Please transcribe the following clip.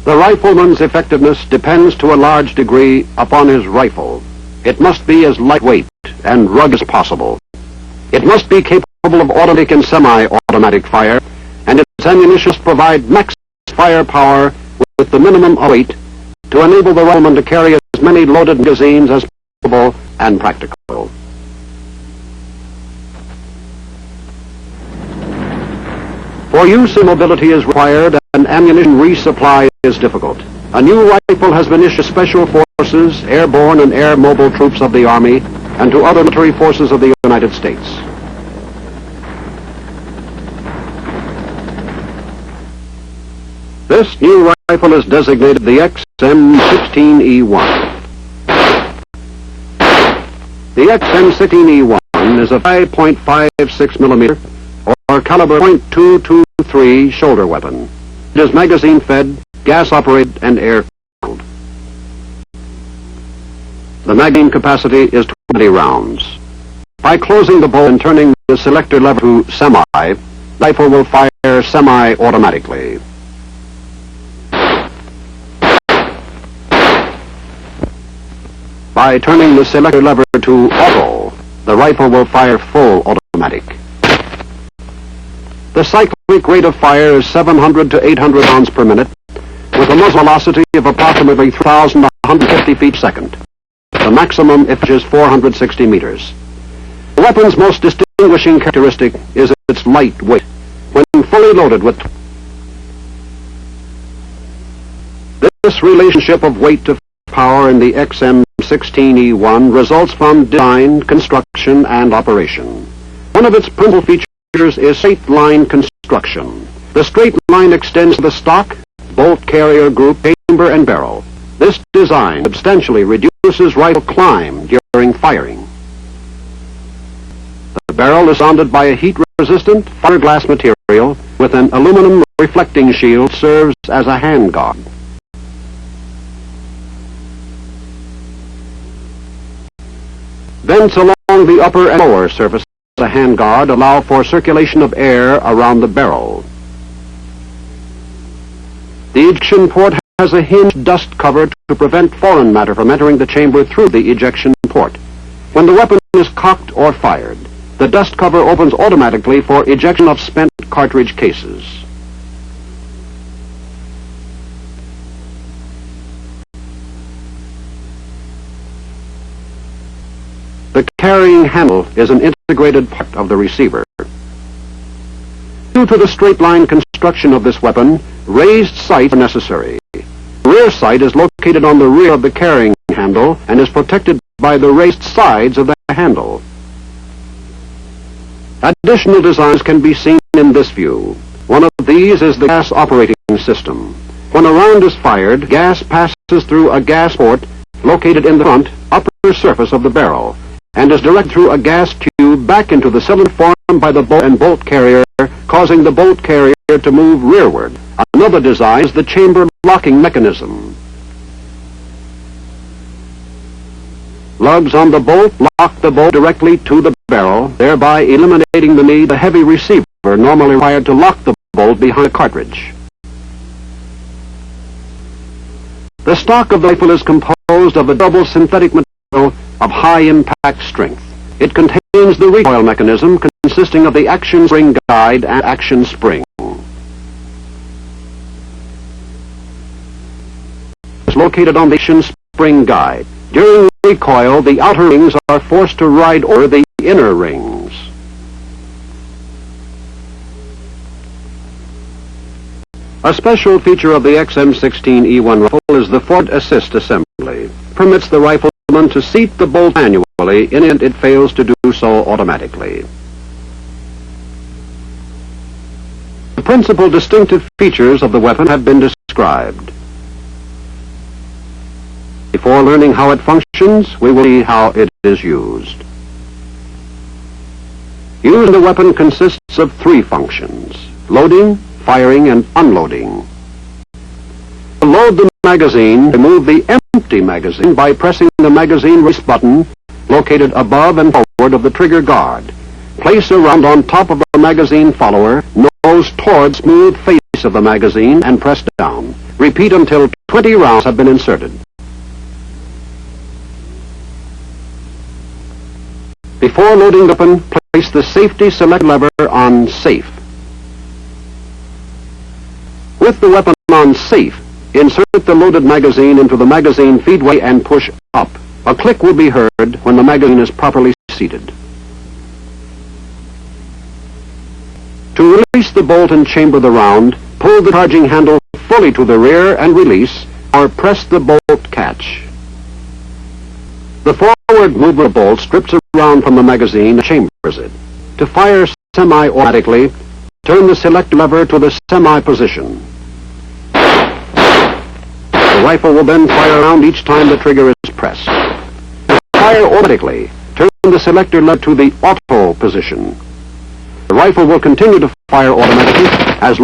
The rifleman's effectiveness depends to a large degree upon his rifle. It must be as lightweight and rugged as possible. It must be capable of automatic and semi-automatic fire, and its ammunition must provide max firepower with the minimum of weight to enable the rifleman to carry as many loaded magazines as possible and practical. For use in mobility is required and ammunition resupply is difficult. A new rifle has been issued to special forces, airborne and air mobile troops of the Army, and to other military forces of the United States. This new rifle is designated the m16E1. The m16E1 is a 5.56 millimeter or caliber .223 shoulder weapon. It is magazine-fed, gas-operated, and air-cooled. The magazine capacity is 20 rounds. By closing the bolt and turning the selector lever to semi, the rifle will fire semi-automatically. By turning the selector lever to auto, the rifle will fire full automatic. The cyclic rate of fire is 700 to 800 rounds per minute, with a muzzle velocity of approximately 3,150 feet per second. The maximum is 460 meters. The weapon's most distinguishing characteristic is its light weight. When fully loaded with this relationship of weight to power in the XM16E1 results from design, construction, and operation. One of its principal features is straight line construction. The straight line extends to the stock, bolt carrier group, chamber, and barrel. This design substantially reduces rifle climb during firing. The barrel is surrounded by a heat-resistant fiberglass material with an aluminum reflecting shield serves as a handguard. Vents along the upper and lower surface of the handguard allow for circulation of air around the barrel. The ejection port has a hinged dust cover to prevent foreign matter from entering the chamber through the ejection port. When the weapon is cocked or fired, the dust cover opens automatically for ejection of spent cartridge cases. The carrying handle is an integrated part of the receiver. Due to the straight-line construction of this weapon, raised sights are necessary. The rear sight is located on the rear of the carrying handle and is protected by the raised sides of the handle. Additional designs can be seen in this view. One of these is the gas operating system. When a round is fired, gas passes through a gas port located in the front upper surface of the barrel and is directed through a gas tube back into the cylinder formed by the bolt and bolt carrier, causing the bolt carrier to move rearward. Another design is the chamber locking mechanism. Lugs on the bolt lock the bolt directly to the barrel, thereby eliminating the need for a heavy receiver normally required to lock the bolt behind a cartridge. The stock of the rifle is composed of a double synthetic material of high impact strength. It contains the recoil mechanism consisting of the action spring guide and action spring. It's located on the action spring guide. During recoil, the outer rings are forced to ride over the inner rings. A special feature of the XM16E1 rifle is the forward assist assembly. Permits the rifleman to seat the bolt manually in it it fails to do so automatically. The principal distinctive features of the weapon have been described. Before learning how it functions, we will see how it is used. Using the weapon consists of three functions: loading, firing, and unloading. To load the magazine, remove the empty magazine by pressing the magazine release button located above and forward of the trigger guard. Place a round on top of the magazine follower, nose toward smooth face of the magazine, and press down. Repeat until 20 rounds have been inserted. Before loading the weapon, place the safety select lever on Safe. With the weapon on Safe, insert the loaded magazine into the magazine feedway and push up. A click will be heard when the magazine is properly seated. To release the bolt and chamber the round, pull the charging handle fully to the rear and release, or press the bolt catch. The forward movement of the bolt strips a round from the magazine and chambers it. To fire semi-automatically, turn the select lever to the semi position. The rifle will then fire a round each time the trigger is pressed. To fire automatically, turn the selector lever to the auto position. The rifle will continue to fire automatically as